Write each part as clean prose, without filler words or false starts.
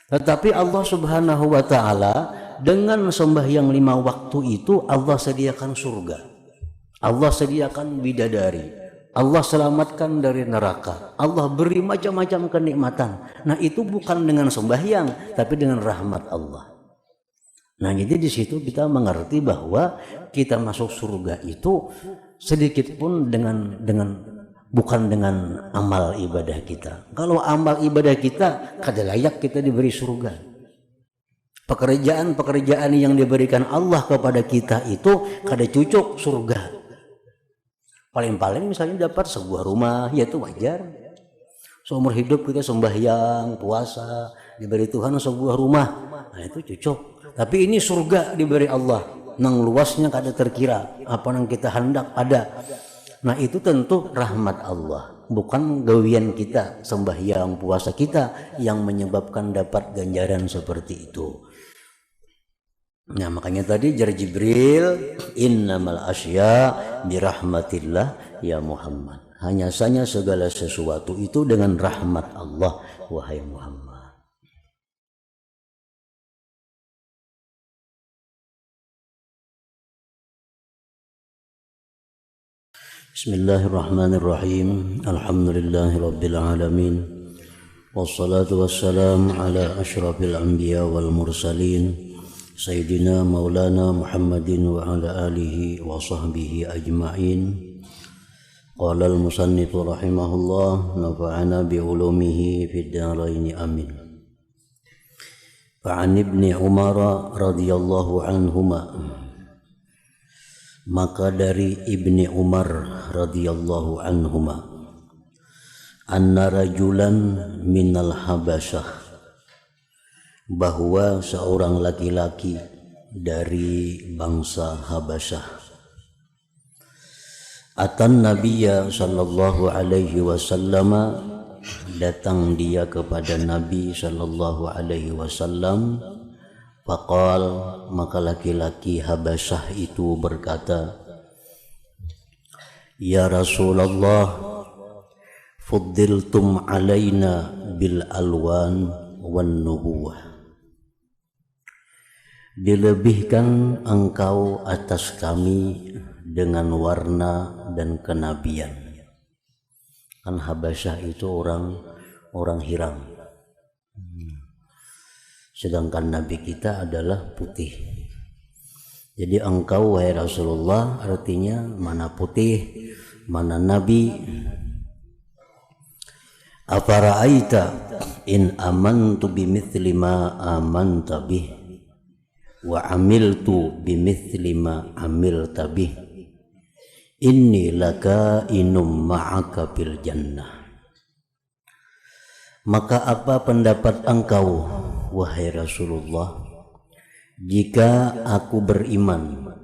Tetapi Allah Subhanahu wa taala dengan sembahyang 5 waktu itu Allah sediakan surga. Allah sediakan bidadari. Allah selamatkan dari neraka. Allah beri macam-macam kenikmatan. Nah, itu bukan dengan sembahyang, tapi dengan rahmat Allah. Nah, jadi di situ kita mengerti bahwa kita masuk surga itu sedikit pun bukan dengan amal ibadah kita. Kalau amal ibadah kita, kada layak kita diberi surga. Pekerjaan-pekerjaan yang diberikan Allah kepada kita itu kada cucuk surga. Paling-paling misalnya dapat sebuah rumah, ya itu wajar. Seumur hidup kita sembahyang, puasa, diberi Tuhan sebuah rumah, nah itu cucuk. Tapi ini surga diberi Allah, nang luasnya kada terkira, apa yang kita hendak ada. Nah, itu tentu rahmat Allah, bukan gawian kita, sembahyang puasa kita yang menyebabkan dapat ganjaran seperti itu. Nah, makanya tadi jar Jibril, innamal asya birahmatillah ya Muhammad. Hanya saja segala sesuatu itu dengan rahmat Allah, wahai Muhammad. Bismillahirrahmanirrahim. Alhamdulillahirabbil alamin. Wassalatu wassalamu ala asyrafil anbiya wal mursalin sayyidina maulana Muhammadin wa ala alihi wa sahbihi ajma'in. Qala al-musannif rahimahullah, nafa'ana bi ulumihi fid dharain amin. Fa'an ibni Umar radhiyallahu anhuma, maka dari Ibni Umar radhiyallahu anhuma, anna rajulan minal Habasyah, bahwa seorang laki-laki dari bangsa Habasyah, atan Nabiyya sallallahu alaihi wasallam, datang dia kepada Nabi sallallahu alaihi wasallam. Faqal, maka laki-laki Habasyah itu berkata, ya Rasulullah, fuddiltum alaina bil alwan wan nubuwah, dilebihkan engkau atas kami dengan warna dan kenabian. Kan Habasyah itu orang Hiram, sedangkan Nabi kita adalah putih. Jadi engkau wahai Rasulullah, artinya mana putih, mana Nabi. Afara'aita in amantu bimithli ma amanta bih wa amiltu bimithli ma amilta bih, inni lakainum ma'aka fil jannah. Maka apa pendapat engkau wahai Rasulullah, jika aku beriman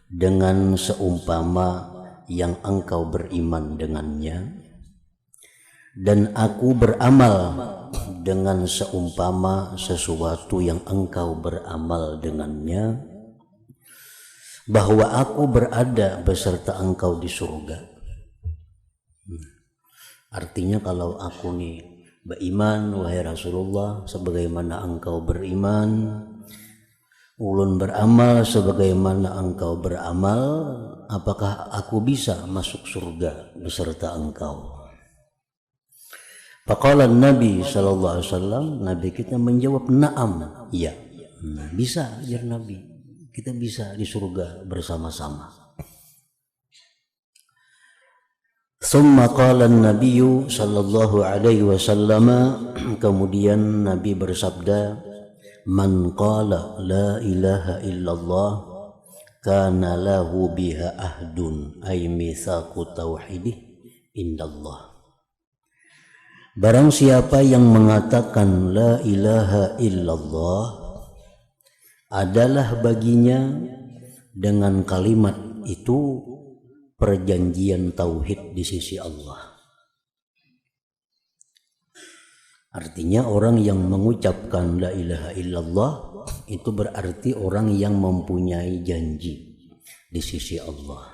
dengan seumpama yang engkau beriman dengannya, dan aku beramal dengan seumpama sesuatu yang engkau beramal dengannya, bahwa aku berada beserta engkau di surga. Artinya kalau aku nih beriman wahai Rasulullah sebagaimana engkau beriman, ulun beramal sebagaimana engkau beramal, apakah aku bisa masuk surga beserta engkau? Faqala Nabi sallallahu alaihi wasallam, Nabi kita menjawab na'am, iya. Nah, bisa ajar Nabi, kita bisa di surga bersama-sama. Summa qala an-nabiyyu sallallahu alaihi wasallam, kemudian Nabi bersabda, man qala la ilaha illallah kana lahu biha ahdun ay mitsaqu tauhidih indallah. Barang siapa yang mengatakan la ilaha illallah, adalah baginya dengan kalimat itu perjanjian tauhid di sisi Allah. Artinya orang yang mengucapkan la ilaha illallah itu berarti orang yang mempunyai janji di sisi Allah.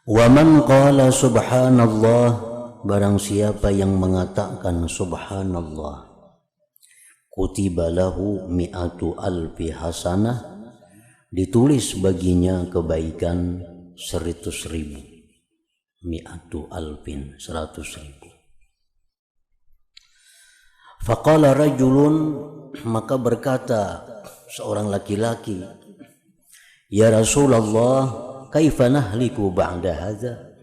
Wa man qala subhanallah, barang siapa yang mengatakan subhanallah, kutiba lahu mi'atu alfi hasanah, ditulis baginya kebaikan 100.000. Mi'atu alfin, 100.000. Faqala rajulun, maka berkata seorang laki-laki, ya Rasulullah, kaifa nahliku ba'da hadza?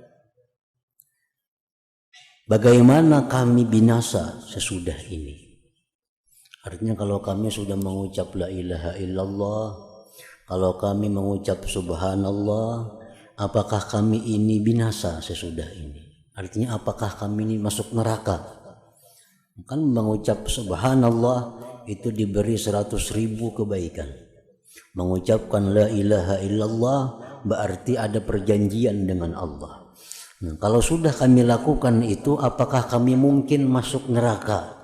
Bagaimana kami binasa sesudah ini? Artinya kalau kami sudah mengucap la ilaha illallah, kalau kami mengucap subhanallah, apakah kami ini binasa sesudah ini? Artinya apakah kami ini masuk neraka? Kan mengucap subhanallah itu diberi 100.000 kebaikan. Mengucapkan la ilaha illallah berarti ada perjanjian dengan Allah. Nah, kalau sudah kami lakukan itu, apakah kami mungkin masuk neraka?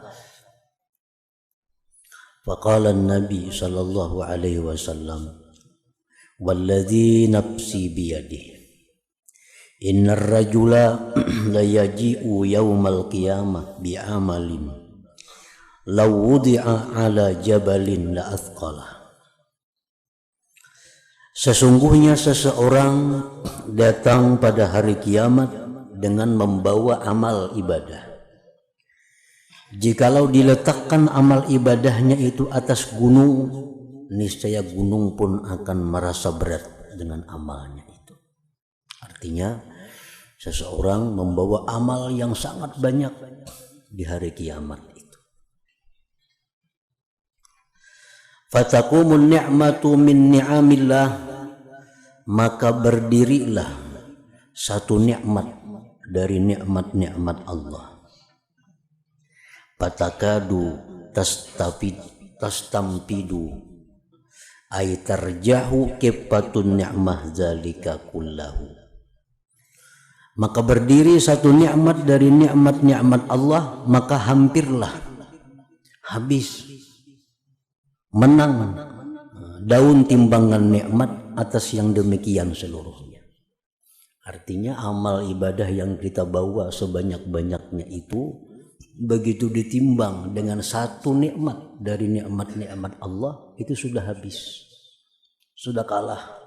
Faqala Nabi sallallahu alaihi wasallam, walladzi nafsi biyadihi, innar rajula la yaji'u yaumal qiyamah bi'amalin law wudi'a ala jabalin la athqalah. Sesungguhnya seseorang datang pada hari kiamat dengan membawa amal ibadah. Jikalau diletakkan amal ibadahnya itu atas gunung, niscaya gunung pun akan merasa berat dengan amalnya itu. Artinya seseorang membawa amal yang sangat banyak di hari kiamat itu. Fataqumun ni'matu min ni'amillah, maka berdirilah satu nikmat dari nikmat-nikmat Allah. Fatakadu tastampidu ay tarjahu kifatun ni'mah zalika kullahu. Maka berdiri satu nikmat dari nikmat-nikmat Allah, maka hampirlah habis, menang daun timbangan nikmat atas yang demikian seluruhnya. Artinya amal ibadah yang kita bawa sebanyak-banyaknya itu, begitu ditimbang dengan satu nikmat dari nikmat-nikmat Allah, itu sudah habis, sudah kalah.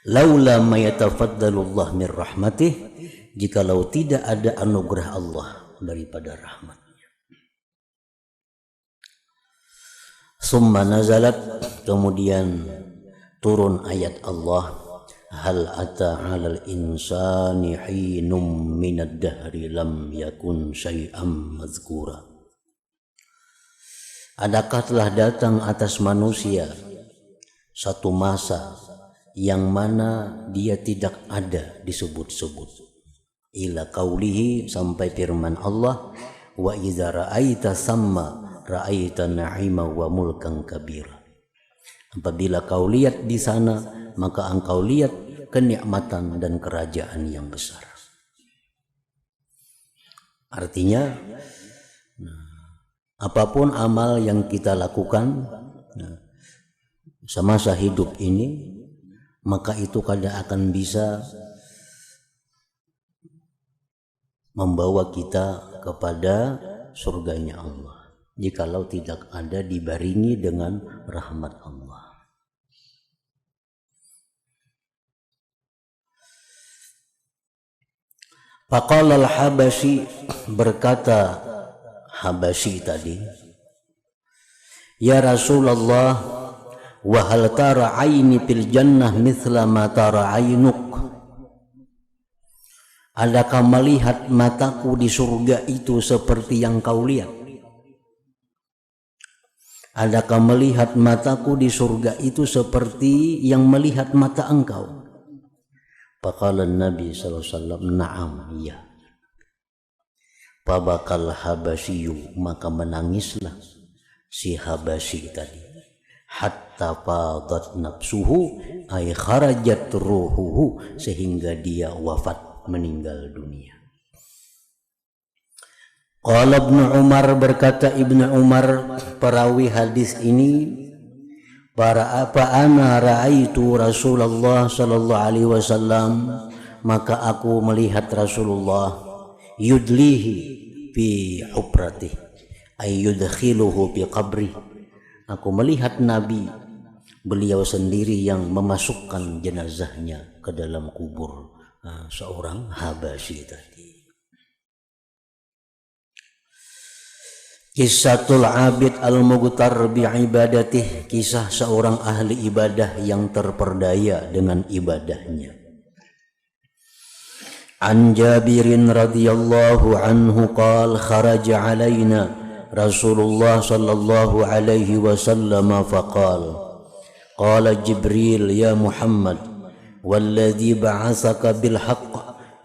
Laula ma yatafaddalullah min rahmatih, jikalau tidak ada anugerah Allah daripada rahmatnya. Summa nazalat, kemudian turun ayat Allah, hal ata 'alal insani hinum minad dahri lam yakun syai'am mazkura. Adakah telah datang atas manusia satu masa yang mana dia tidak ada disebut-sebut. Ila qaulihi, sampai firman Allah, wa idza ra'aita samma ra'aita na'ima wa mulkan kabira. Apabila kau lihat di sana, maka engkau lihat kenikmatan dan kerajaan yang besar. Artinya, apapun amal yang kita lakukan semasa hidup ini, maka itu kadang akan bisa membawa kita kepada surganya Allah, jikalau tidak ada dibaringi dengan rahmat Allah. Faqala al-Habasyi, berkata Habasyi tadi, ya Rasulullah, wa hal tara aini fil jannah mithla ma tara ainuk. Adakah melihat mataku di surga itu seperti yang kau lihat? Adakah melihat mataku di surga itu seperti yang melihat mata engkau? Faqala Nabi sallallahu alaihi wasallam, na'am, iya. Fabakal Habasyiyu, maka menangislah si Habasyi tadi. Hatta fadat nafsuhu ay kharajat ruhuhu, sehingga dia wafat, meninggal dunia. Qala Ibnu Umar, berkata Ibnu Umar perawi hadis ini, para apa ana raaitu Rasulullah sallallahu alaihi wasallam, maka aku melihat Rasulullah yudlihi fi hupratihi ayyudkhiluhu fi qabri. Aku melihat Nabi, beliau sendiri yang memasukkan jenazahnya ke dalam kubur seorang Habasyi tadi. Kisahul abid al-mughtar bi'ibadatih, kisah seorang ahli ibadah yang terperdaya dengan ibadahnya. An Jabirin radhiyallahu anhu qala kharaja alaina Rasulullah sallallahu alaihi wasallam faqala qala Jibril ya Muhammad walladzi ba'atsaka bil haqq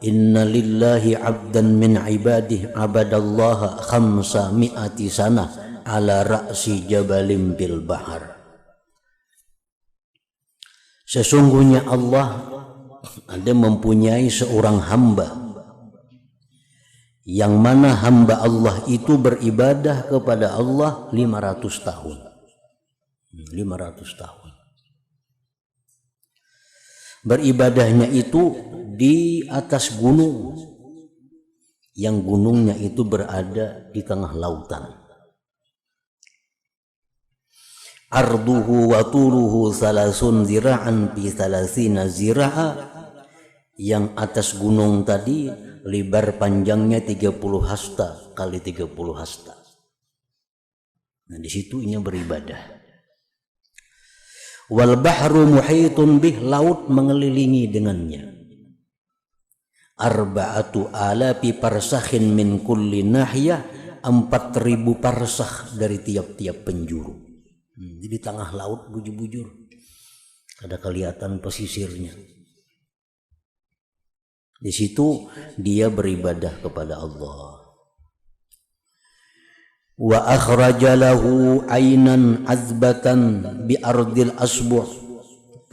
inna lillahi abdan min ibadihi abadallaha 500 sanah ala ra'si jabalin bil bahar. Sesungguhnya Allah ada mempunyai seorang hamba yang mana hamba Allah itu beribadah kepada Allah 500 tahun. 500 tahun. Beribadahnya itu di atas gunung, yang gunungnya itu berada di tengah lautan. Arduhu wa tuluhu 3 zira'an bi 30 zira'a, yang atas gunung tadi lebar panjangnya 30 hasta kali 30 hasta. Nah, di situ ia beribadah. Wal bahru muhitun bih, laut mengelilingi dengannya. 4,000 parsakhin min kulli nahiyah, 4.000 parsakh dari tiap-tiap penjuru. Jadi tengah laut bujur-bujur, ada kelihatan pesisirnya. Di situ dia beribadah kepada Allah. Wa akhraja lahu ainan azbatan bi ardil asbuh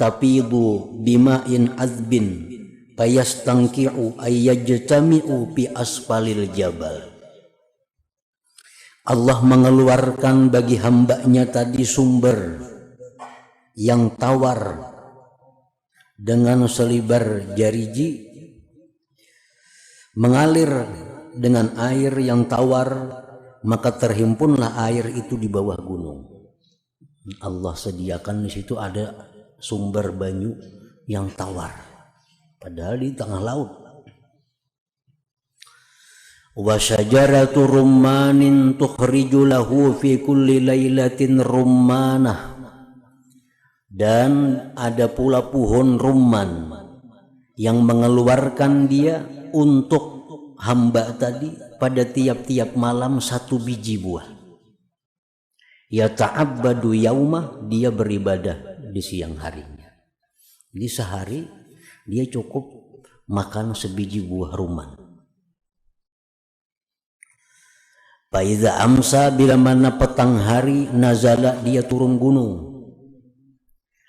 tafidu bima'in azbin fayastanqi'u ayyajtami'u bi asfalil jabal. Allah mengeluarkan bagi hambanya tadi sumber yang tawar dengan selibar jariji, mengalir dengan air yang tawar, maka terhimpunlah air itu di bawah gunung. Allah sediakan di situ ada sumber banyu yang tawar, padahal di tengah laut. Wa syajaratu rummanin tukhriju lahu fi kulli lailatin rummanah, dan ada pula pohon rumman yang mengeluarkan dia untuk hamba tadi pada tiap-tiap malam 1 biji buah. Ya ta'abbadu yaumah, dia beribadah di siang harinya. Di sehari dia cukup makan sebiji buah rumman. Faiza amsa, bila mana petang hari, nazala, dia turun gunung.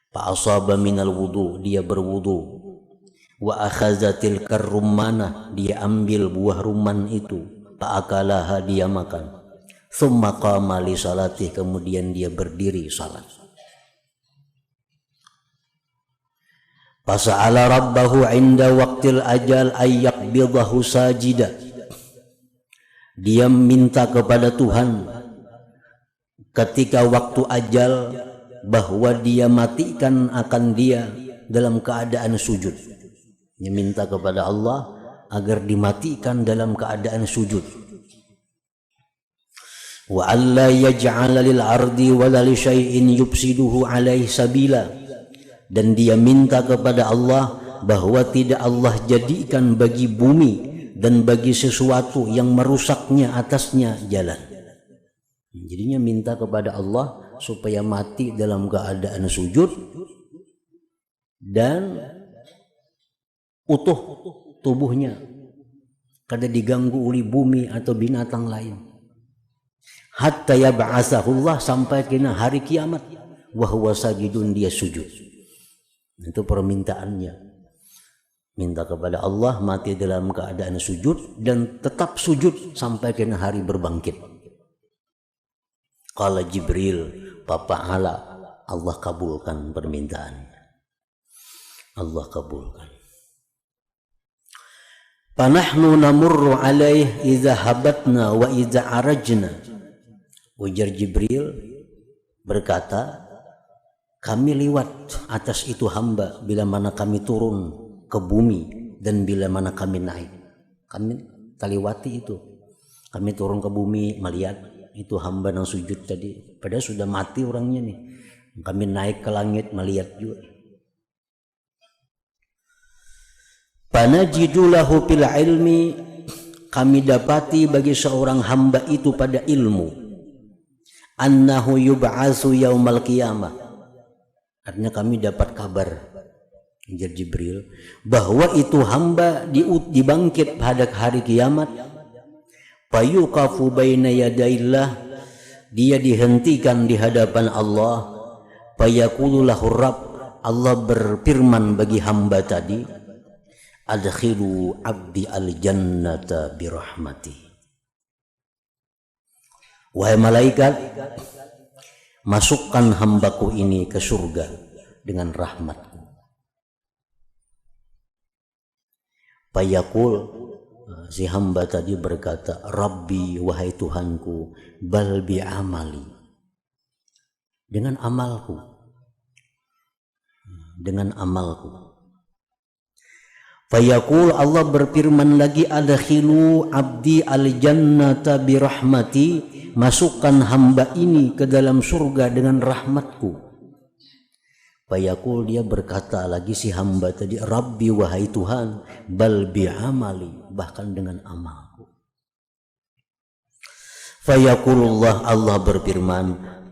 Fa asaba minal wudu, dia berwudu. Wa akhazatil karrummana, dia ambil buah rumman itu. Fa akalaha, dia makan. Tsumma qama li salatih, kemudian dia berdiri salat. Fasa'ala rabbahu inda waqtil ajal ayyaqbidahu sajida. Dia minta kepada Tuhan ketika waktu ajal bahwa dia matikan akan dia dalam keadaan sujud. Dia minta kepada Allah agar dimatikan dalam keadaan sujud. Wa alla yaj'ala lil ardi wala li syai'in yufsiduhu alaihi sabila. Dan dia minta kepada Allah bahwa tidak Allah jadikan bagi bumi dan bagi sesuatu yang merusaknya atasnya jalan. Jadinya minta kepada Allah supaya mati dalam keadaan sujud dan utuh tubuhnya, kada diganggu oleh bumi atau binatang lain. Hatta yab'atsahullah, sampai kena hari kiamat, wa huwa sajidun, dia sujud. Itu permintaannya. Minta kepada Allah mati dalam keadaan sujud dan tetap sujud sampai kena hari berbangkit. Qala Jibril fa'ala, Allah kabulkan permintaannya. Allah kabulkan. Panahnu namurru alaih idza habatna wa idza arajna Ujar Jibril berkata, kami liwat atas itu hamba bila mana kami turun ke bumi dan bila mana kami naik. Kami taliwati itu. Kami turun ke bumi melihat itu hamba yang sujud tadi. Padahal sudah mati orangnya nih. Kami naik ke langit melihat juga. Panajidu lahu fil ilmi, kami dapati bagi seorang hamba itu pada ilmu. Annahu yub'atsu yaumal qiyamah. Artinya kami dapat kabar dari Jibril bahwa itu hamba dibangkit pada hari kiamat. Fayuqafu baina yadaillah, dia dihentikan di hadapan Allah. Fayaqulu lahu Rabb, Allah berfirman bagi hamba tadi, adkhilu abdi al-jannata birahmati. Wahai malaikat, masukkan hambaku ini ke surga dengan rahmatku. Fayaqul, si hamba tadi berkata, Rabbi, wahai Tuhanku, bal bi amali, dengan amalku, dengan amalku. Fayaqul, Allah berfirman lagi, adkhilu abdi al-jannata birahmati, masukkan hamba ini ke dalam surga dengan rahmatku. Fayaqul, dia berkata lagi si hamba tadi, Rabbi, wahai Tuhan, bal bi amali, bahkan dengan amalku. Fayaqulullah, Allah berfirman,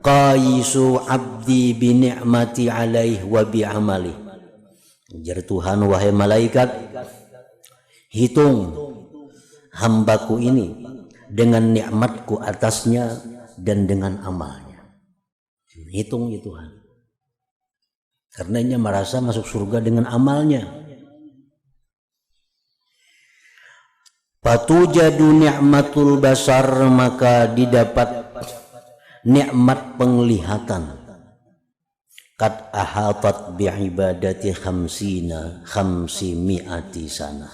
qaisu abdi bi ni'mati alaih wa bi amali. Ujar Tuhan, wahai malaikat, hitung hambaku ini dengan nikmatku atasnya dan dengan amalnya. Hitung ya Tuhan. Karena dia merasa masuk surga dengan amalnya. Fatujadu ni'matul basar, maka didapat nikmat penglihatan. Qad ahatat bi'ibadati khamsi mi'ati sana.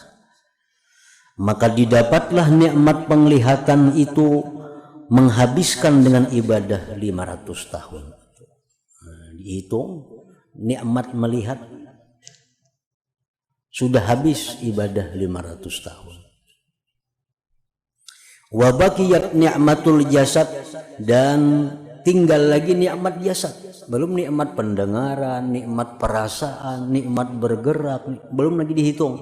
Maka didapatlah nikmat penglihatan itu menghabiskan dengan ibadah 500 tahun. Dihitung nikmat melihat sudah habis ibadah 500 tahun. Wa baqiyat ni'matul jasad, dan tinggal lagi nikmat jasad. Belum nikmat pendengaran, nikmat perasaan, nikmat bergerak, belum lagi dihitung.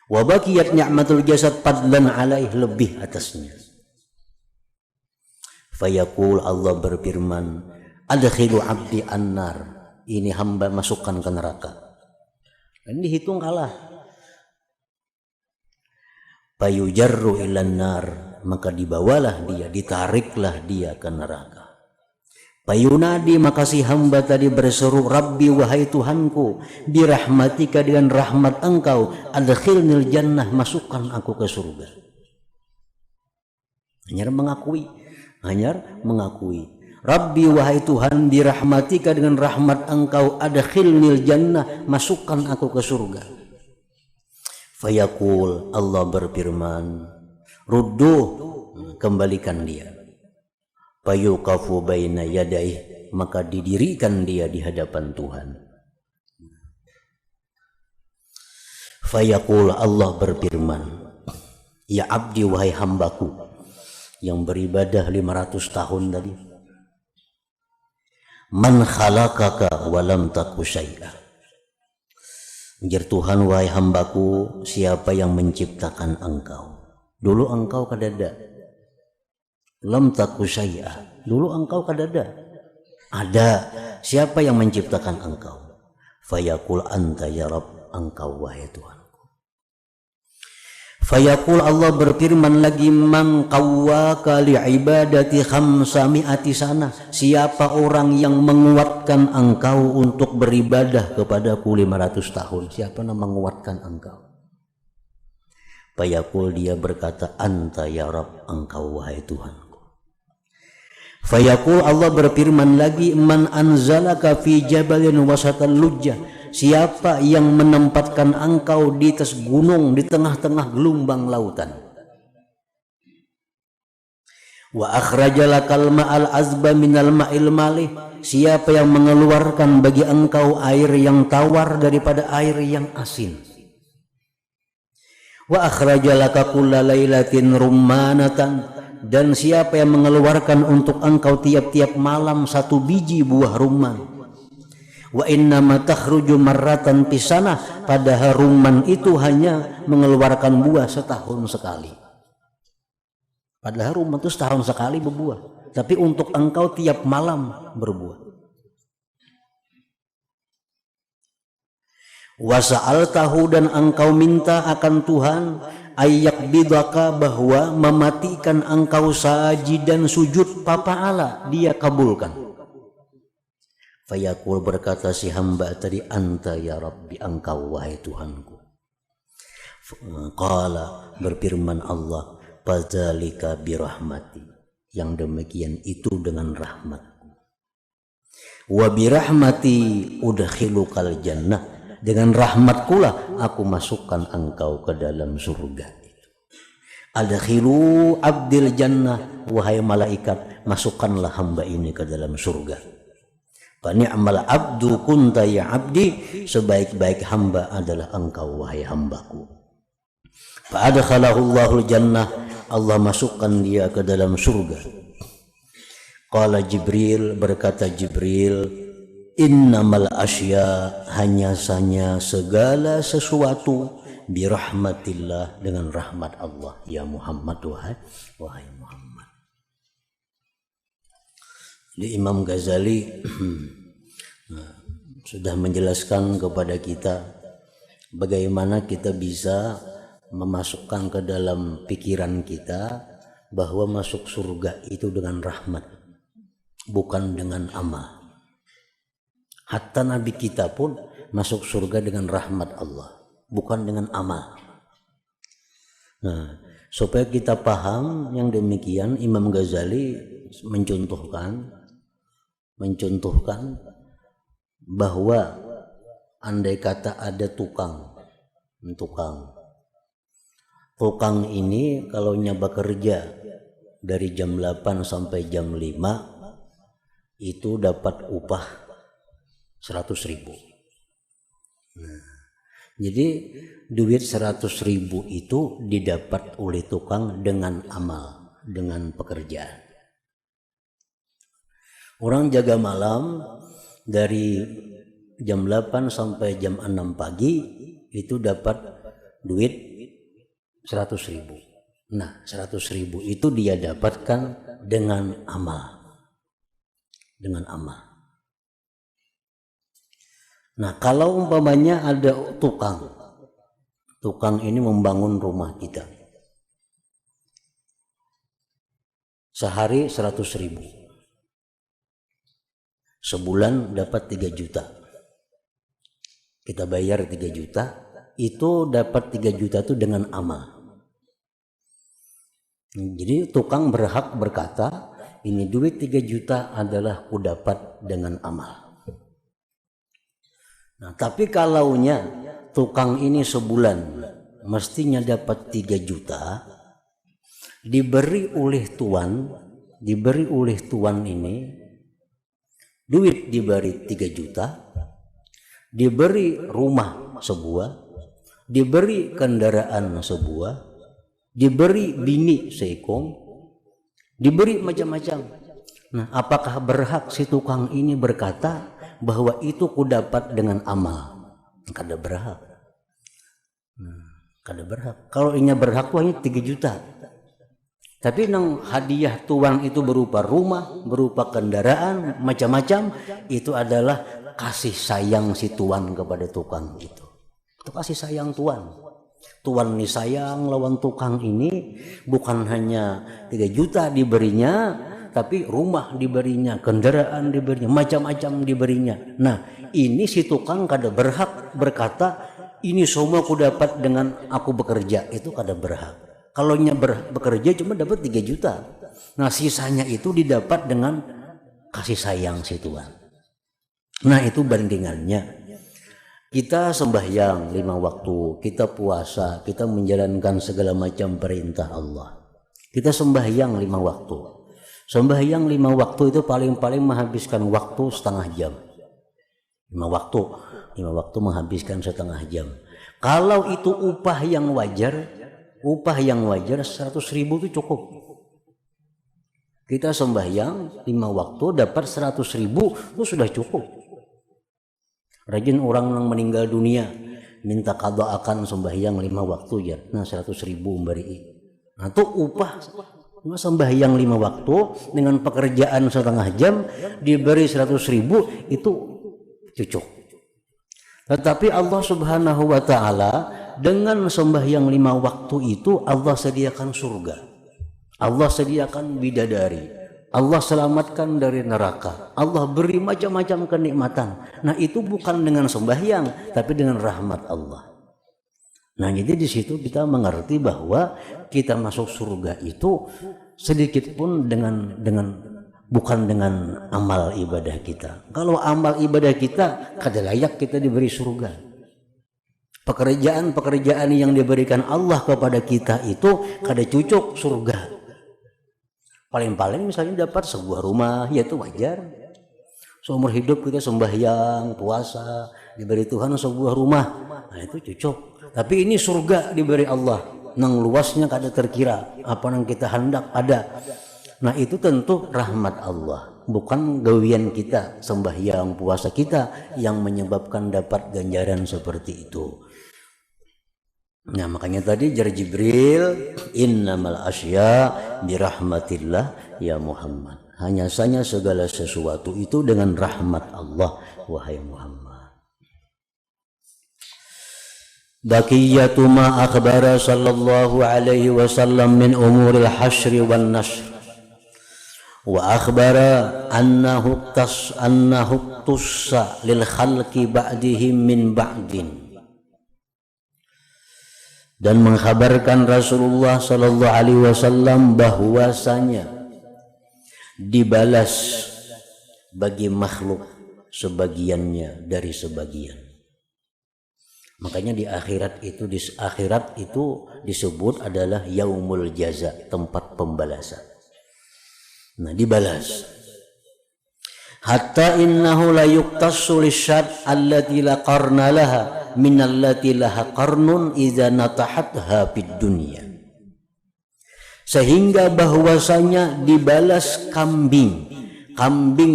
Wa baqiyat ni'matul jasad fadlan alaih, lebih atasnya. Fayaqul, Allah berfirman, adkhilu abdi annar, ini hamba masukkan ke neraka. Dan dihitung kalah. Fayujarru ilan nar, maka dibawalah dia, ditariklah dia ke neraka. Fayunadi, maka si hamba tadi berseru, Rabbi, wahai Tuhanku, birahmatika, dengan rahmat engkau, adkhilnil jannah, masukkan aku ke surga. Hanya mengakui, Rabbi, wahai Tuhan, birahmatika, dengan rahmat engkau, adkhilnil jannah, masukkan aku ke surga. Fayaqul, Allah berfirman, rudduh, kembalikan dia. Fayuqafu baina yadaih, maka didirikan dia di hadapan Tuhan. Fayaqul, Allah berfirman, ya abdi, wahai hambaku yang beribadah 500 tahun tadi, man khalaqaka wa lam taku syai'a. Ujar Tuhan, wahai hambaku, siapa yang menciptakan engkau? Dulu engkau kadada. Lam taku syai'a, dulu engkau kadada. Ada, siapa yang menciptakan engkau? Fayaqul anta ya Rabb, engkau wahai Tuhanku. Fayaqul, Allah berfirman lagi, man qawwaka li'ibadati khamsami'ati sana, siapa orang yang menguatkan engkau untuk beribadah kepadaku 500 tahun? Siapa yang menguatkan engkau? Fayaqul, dia berkata, anta ya Rabb, engkau wahai Tuhanku. Fayaqul, Allah berfirman lagi, man anzalaka fi jabalin wasatal lujjah, siapa yang menempatkan engkau di atas gunung di tengah-tengah gelombang lautan? Wa akhrajalakal ma'al azba minal ma'il malih, siapa yang mengeluarkan bagi engkau air yang tawar daripada air yang asin. Wa akhrajalaka kulla lailatin rummanatan, dan siapa yang mengeluarkan untuk engkau tiap-tiap malam satu biji buah rumman. Wa innama takhruju marratan pisanah, padahal rumman itu hanya mengeluarkan buah setahun sekali. Padahal rumman itu setahun sekali berbuah, tapi untuk engkau tiap malam berbuah. Wa sa'altahu, dan engkau minta akan Tuhan, ayyak bidaka, bahwa mematikan engkau sajidan sujud, papa'ala, dia kabulkan. Fayaqul, berkata si hamba tadi, anta ya Rabbi, engkau wahai Tuhanku. Qala, berfirman Allah, fadzalika birahmati, yang demikian itu dengan rahmatku. Wa birahmati udkhilukal jannah, dengan rahmatkulah aku masukkan engkau ke dalam surga itu. Adkhilu abdil jannah, wahai malaikat, masukkanlah hamba ini ke dalam surga. Fa ni'mal abdu kunta ya abdi, sebaik-baik hamba adalah engkau wahai hambaku. Fa adkhalahu Allahul jannah, Allah masukkan dia ke dalam surga. Qala Jibril, berkata Jibril, innamal asya, hanya saja segala sesuatu, birahmatillah, dengan rahmat Allah, ya Muhammad, wahai Muhammad. Jadi Imam Ghazali sudah menjelaskan kepada kita bagaimana kita bisa memasukkan ke dalam pikiran kita bahwa masuk surga itu dengan rahmat, bukan dengan amal. Hatta Nabi kita pun masuk surga dengan rahmat Allah, bukan dengan amal. Nah, supaya kita paham yang demikian, Imam Ghazali mencontohkan bahwa andai kata ada tukang ini kalau bekerja dari jam 8 sampai jam 5 itu dapat upah 100.000. Nah, jadi duit 100.000 itu didapat oleh tukang dengan amal, dengan pekerjaan. Orang jaga malam dari jam 8 sampai jam 6 pagi itu dapat duit 100.000. Nah, 100.000 itu dia dapatkan dengan amal. Dengan amal. Nah, kalau umpamanya ada tukang ini membangun rumah kita. Sehari 100.000. Sebulan dapat 3 juta. Kita bayar 3 juta, itu dapat 3 juta itu dengan amal. Jadi tukang berhak berkata, ini duit 3 juta adalah ku dapat dengan amal. Nah, tapi kalaunya tukang ini sebulan mestinya dapat 3 juta, diberi oleh tuan ini duit, diberi 3 juta, diberi rumah sebuah, diberi kendaraan sebuah, diberi bini seekor, diberi macam-macam. Nah, apakah berhak si tukang ini berkata bahwa itu ku dapat dengan amal? Kada berhak. Kada berhak. Kalau ini berhak hanya 3 juta. Tapi nang hadiah tuan itu berupa rumah, berupa kendaraan, macam-macam, itu adalah kasih sayang si tuan kepada tukang itu. Itu kasih sayang tuan. Tuan ini sayang lawan tukang ini, bukan hanya 3 juta diberinya, tapi rumah diberinya, kendaraan diberinya, macam-macam diberinya. Nah, ini si tukang kada berhak berkata, ini semua aku dapat dengan aku bekerja. Itu kada berhak. Kalau bekerja cuma dapat 3 juta. Nah, sisanya itu didapat dengan kasih sayang si Tuhan. Nah, itu bandingannya. Kita sembahyang 5 waktu, kita puasa, kita menjalankan segala macam perintah Allah. Kita sembahyang 5 waktu. Sembahyang 5 waktu itu paling-paling menghabiskan waktu setengah jam. 5 waktu menghabiskan setengah jam. Kalau itu upah yang wajar 100.000 itu cukup. Kita sembahyang 5 waktu dapat 100.000 itu sudah cukup. Rajin orang yang meninggal dunia minta qada akan sembahyang 5 waktu ya, nah 100.000 beri. Nah itu upah sembahyang 5 waktu dengan pekerjaan setengah jam diberi 100.000 itu cukup. Tetapi Allah Subhanahu wa Ta'ala dengan sembahyang 5 waktu itu Allah sediakan surga, Allah sediakan bidadari, Allah selamatkan dari neraka, Allah beri macam-macam kenikmatan. Nah itu bukan dengan sembahyang tapi dengan rahmat Allah. Nah jadi di situ kita mengerti bahwa kita masuk surga itu sedikit pun bukan dengan amal ibadah kita. Kalau amal ibadah kita kada layak kita diberi surga. Pekerjaan yang diberikan Allah kepada kita itu kada cucuk surga. Paling-paling misalnya dapat sebuah rumah, ya itu wajar. Seumur hidup kita sembahyang, puasa, diberi Tuhan sebuah rumah, nah itu cucuk. Tapi ini surga diberi Allah, nang luasnya kada terkira, apa yang kita hendak ada. Nah itu tentu rahmat Allah, bukan gawian kita, sembahyang, puasa kita yang menyebabkan dapat ganjaran seperti itu. Nah makanya tadi jar Jibril, innamal asya birahmatillah ya Muhammad. Hanya saja segala sesuatu itu dengan rahmat Allah, wahai Muhammad. Baqiyatu ma akhbara sallallahu alaihi wasallam min umuril hasyri wan nashr. Wa akhbara annahu tussa lil khalqi ba'dihim min ba'din. Dan mengkhabarkan Rasulullah sallallahu alaihi wasallam bahwasanya dibalas bagi makhluk sebagiannya dari sebagian. Makanya di akhirat itu disebut adalah yaumul jaza, tempat pembalasan. Nah, dibalas. Hatta innahu la yuqtassu lisyad allati la qarna laha min allati laha qarnun idza natahatha fid dunya. Sehingga bahwasanya dibalas kambing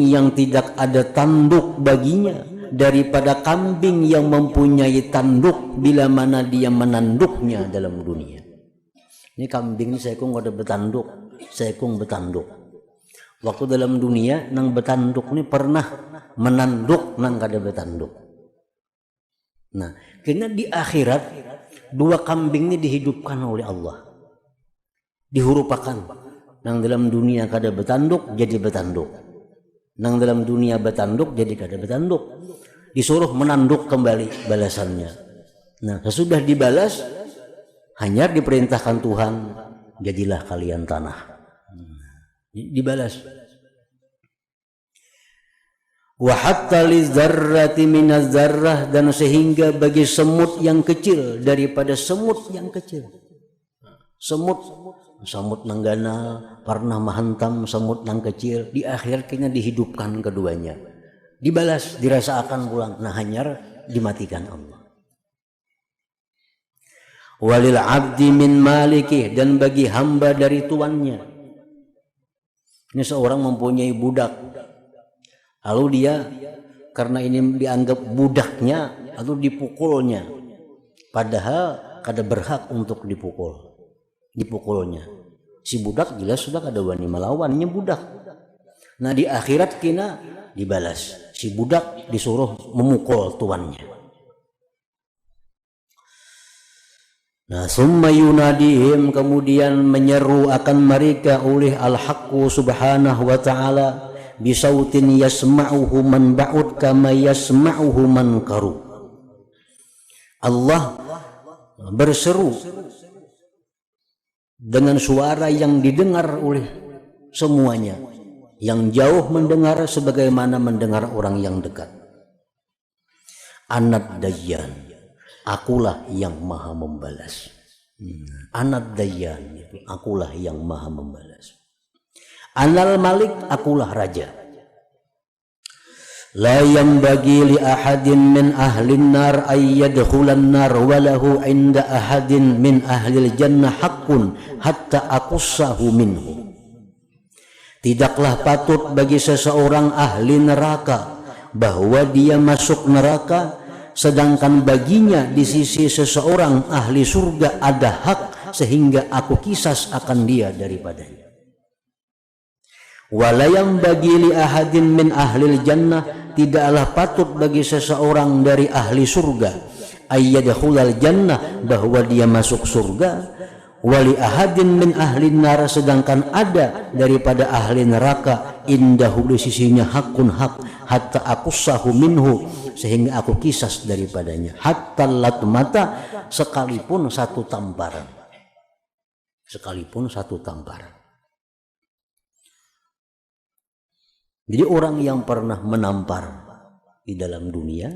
yang tidak ada tanduk baginya daripada kambing yang mempunyai tanduk bila mana dia menanduknya dalam dunia. Ini kambing ini seekung ada betanduk, seekung betanduk. Waktu dalam dunia nang betanduk ini pernah menanduk nang kada betanduk. Nah, karena di akhirat dua kambing ini dihidupkan oleh Allah. Dihurupakan. Nang dalam dunia kada betanduk jadi betanduk. Nang dalam dunia betanduk jadi kada betanduk. Disuruh menanduk kembali balasannya. Nah, sesudah dibalas hanya diperintahkan Tuhan, jadilah kalian tanah. Dibalas. Wa hatta lizzarrati minaz zarrah, dan sehingga bagi semut yang kecil daripada semut yang kecil. Semut nang ganal pernah menghantam semut nang kecil, di akhirnya dihidupkan keduanya. Dibalas, dirasakan pulang. Nah, hanya dimatikan Allah. Walil abdi min malikih, dan bagi hamba dari tuannya. Ini seorang mempunyai budak, lalu dia karena ini dianggap budaknya, lalu dipukulnya, padahal kada berhak untuk dipukulnya. Si budak jelas sudah kada wani melawannya budak. Nah, di akhirat kina dibalas, si budak disuruh memukul tuannya. Nah, summa yunadihim, kemudian menyeru akan mereka oleh al-haqqu subhanahu wa ta'ala bisautin yasma'uhu man ba'ud kama yasma'uhu man qaru. Allah berseru dengan suara yang didengar oleh semuanya. Yang jauh mendengar sebagaimana mendengar orang yang dekat. Anad dayyan, akulah yang maha membalas. Anad dayyan, itu akulah yang maha membalas. Anal malik, akulah raja. La yanbaghi li ahadin min ahlin nar ay yadkhulan nar walahu inda ahadin min ahlil jannah haqqun hatta aqussahu minhu. Tidaklah patut bagi seseorang ahli neraka bahwa dia masuk neraka, sedangkan baginya di sisi seseorang ahli surga ada hak sehingga aku kisas akan dia daripadanya. Walayam bagi li ahadin min ahlil jannah, tidaklah patut bagi seseorang dari ahli surga ayyadkhulal jannah, bahwa dia masuk surga. Wali ahadin min ahli nar, sedangkan ada daripada ahli neraka indahu di sisinya hakun hak, hatta aqussahu minhu, sehingga aku kisas daripadanya, hatta latmata, sekalipun satu tamparan, sekalipun satu tamparan. Jadi orang yang pernah menampar di dalam dunia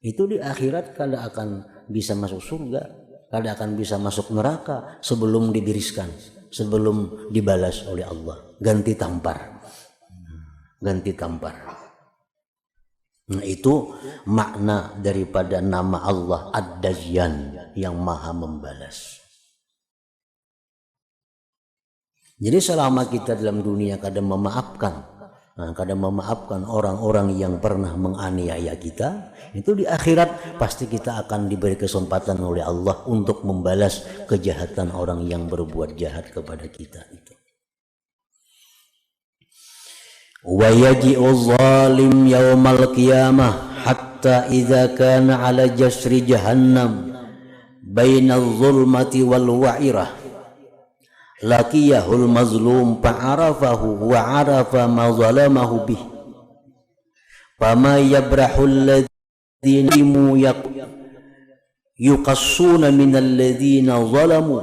itu di akhirat kada akan bisa masuk surga, kada akan bisa masuk neraka sebelum dibiriskan, sebelum dibalas oleh Allah. Ganti tampar, ganti tampar. Nah, itu makna daripada nama Allah Ad-Dayyan, yang maha membalas. Jadi selama kita dalam dunia kadang memaafkan, kadang memaafkan orang-orang yang pernah menganiaya kita, itu di akhirat pasti kita akan diberi kesempatan oleh Allah untuk membalas kejahatan orang yang berbuat jahat kepada kita itu. Wa yaji'u zalim yaumal qiyamah hatta idza kana ala jasri jahannam bainal zulmati wal wa'irah laqiyahul mazlum fa'arafahu wa 'arafa ma zalamahu bih fama yabrahu alladhina yuqassuna minal ladzina zalamu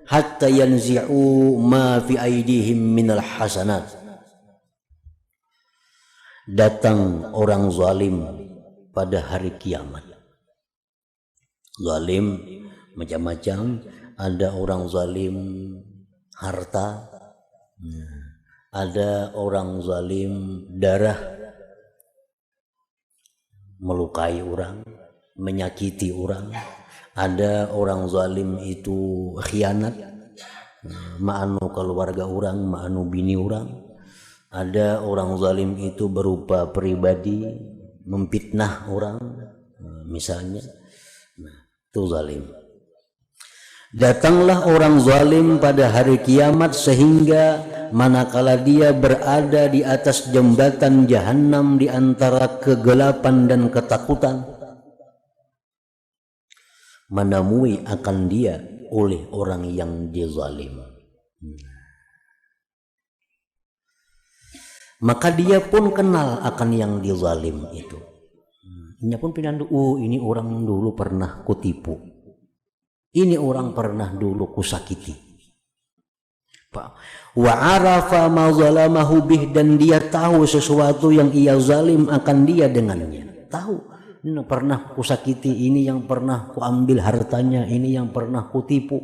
hatta yanzi'u ma fi aydihim minal hasanat. Datang orang zalim pada hari kiamat. Zalim macam-macam, ada orang zalim harta, ada orang zalim darah, melukai orang, menyakiti orang, ada orang zalim itu khianat, ma'anu keluarga orang, ma'anu bini orang, ada orang zalim itu berupa pribadi memfitnah orang, misalnya, itu zalim. Datanglah orang zalim pada hari kiamat sehingga manakala dia berada di atas jembatan jahanam di antara kegelapan dan ketakutan, menemui akan dia oleh orang yang dizalim. Maka dia pun kenal akan yang dizalim itu. Dia pun pindah, ini orang dulu pernah kutipu. Ini orang pernah dulu kusakiti. Wa arafa ma zalamahu bih, dan dia tahu sesuatu yang ia zalim akan dia dengannya. Tahu, ini pernah kusakiti, ini yang pernah kuambil hartanya, ini yang pernah kutipu.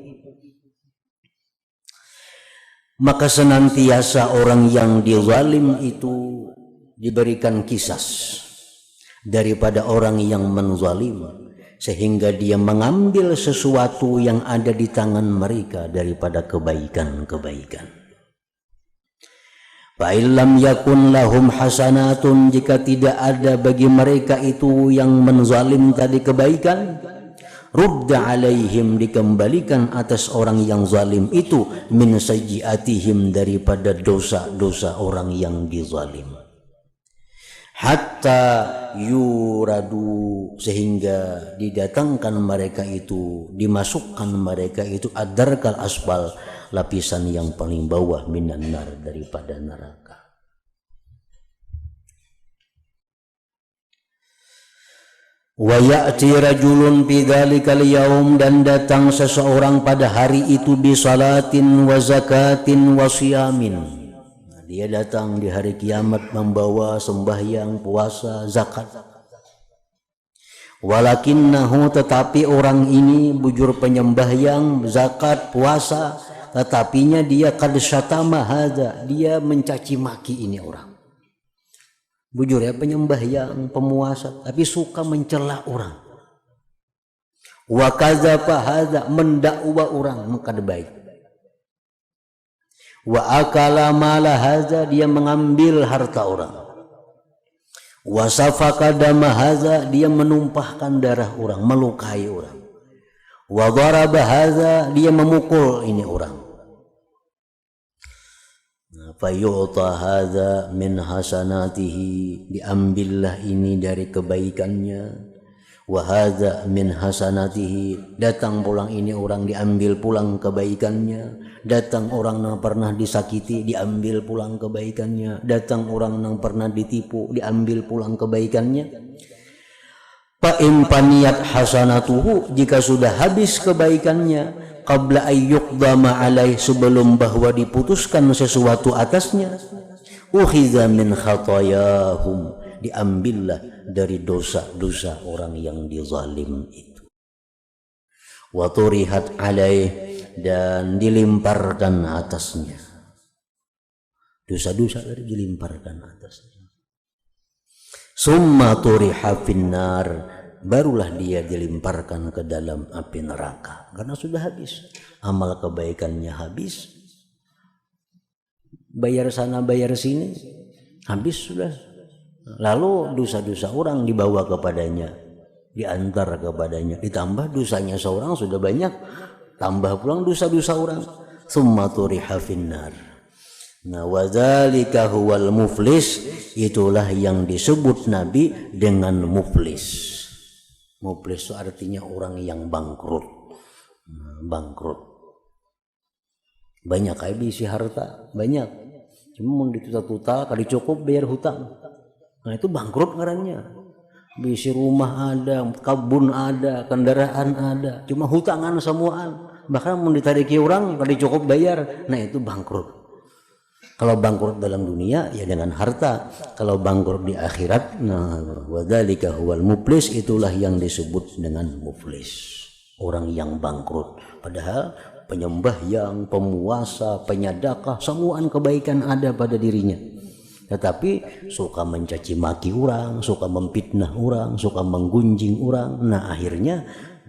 Maka senantiasa orang yang dizalim itu diberikan kisas daripada orang yang menzalim, sehingga dia mengambil sesuatu yang ada di tangan mereka daripada kebaikan-kebaikan. Fa illam yakun lahum hasanatun, jika tidak ada bagi mereka itu yang menzalim tadi kebaikan, rudda alaihim, dikembalikan atas orang yang zalim itu, min sayyiatihim, daripada dosa-dosa orang yang dizalim. Hatta yuradu, sehingga didatangkan mereka itu, dimasukkan mereka itu adarkal asfal, lapisan yang paling bawah, minan nar, daripada neraka. Wa ya'ti rajulun fi dzalikal yaum, dan datang seseorang pada hari itu, bi salatin wa zakatin wa siyamin. Dia datang di hari kiamat membawa sembahyang, puasa, zakat. Walakinnahu, tetapi orang ini bujur penyembahyang, zakat, puasa, tetapinya dia qad syatama hadza, dia mencaci maki ini orang. Bujur ya, penyembah yang pemuasa tapi suka mencela orang. Wa kadzaba hadza, mendakwa orang mengkada baik. Wa akala mala hadza, dia mengambil harta orang. Wa safaka dama hadza, dia menumpahkan darah orang, melukai orang. Wa daraba hadza, dia memukul ini orang. Fayu'ta hadza min hasanatihi, diambillah ini dari kebaikannya. Wa hadza min hasanatihi, datang pulang ini orang, diambil pulang kebaikannya. Datang orang yang pernah disakiti, diambil pulang kebaikannya. Datang orang yang pernah ditipu, diambil pulang kebaikannya. Fa in paniyat hasanatuhu, jika sudah habis kebaikannya, qabla ayyuqdama alaih, sebelum bahwa diputuskan sesuatu atasnya, ukhiza min khatayahum, diambillah dari dosa-dosa orang yang dizalim itu. Wa turihat alaih, dan dilimparkan atasnya. Dosa-dosa dari dilimparkan atasnya. Summa turiha finnar, barulah dia dilimparkan ke dalam api neraka karena sudah habis. Amal kebaikannya habis, bayar sana bayar sini, habis sudah. Lalu dosa-dosa orang dibawa kepadanya, diantar kepadanya, ditambah dosanya seorang sudah banyak, tambah pulang dosa-dosa orang. Summa turiha finnar. Nah, wadzalika huwal muflis, itulah yang disebut Nabi dengan muflis. Muflis itu artinya orang yang bangkrut. Bangkrut. Banyak habis harta, banyak. Cuma mau dituta-tuta, kali cukup bayar hutang. Nah itu bangkrut ngarannya. Bisi rumah ada, kebun ada, kendaraan ada, cuma hutangan semuaan. Bahkan mau ditariki orang, kali cukup bayar. Nah itu bangkrut. Kalau bangkrut dalam dunia ya dengan harta, kalau bangkrut di akhirat, nah wadzalika huwal muflis, itulah yang disebut dengan muflis, orang yang bangkrut. Padahal penyembah yang pemuasa, penyadakah, semuaan kebaikan ada pada dirinya, tetapi suka mencaci maki orang, suka memfitnah orang, suka menggunjing orang. Nah akhirnya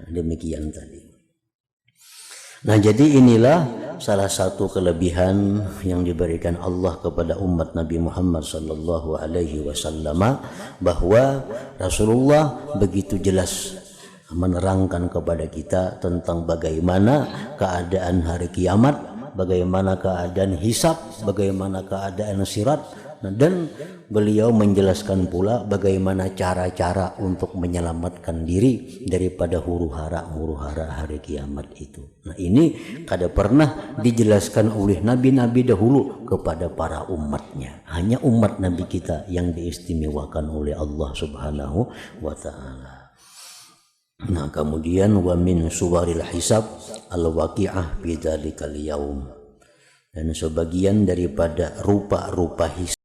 demikian tadi. Nah jadi inilah salah satu kelebihan yang diberikan Allah kepada umat Nabi Muhammad sallallahu alaihi wasallam, bahwa Rasulullah begitu jelas menerangkan kepada kita tentang bagaimana keadaan hari kiamat, bagaimana keadaan hisab, bagaimana keadaan sirat, dan beliau menjelaskan pula bagaimana cara-cara untuk menyelamatkan diri daripada huru-hara hari kiamat itu. Nah ini kada pernah dijelaskan oleh nabi-nabi dahulu kepada para umatnya. Hanya umat nabi kita yang diistimewakan oleh Allah Subhanahu wa ta'ala. Nah kemudian wa min suwaril hisab al-waqi'ah bidzalikal yaum, dan sebagian daripada rupa-rupa hisab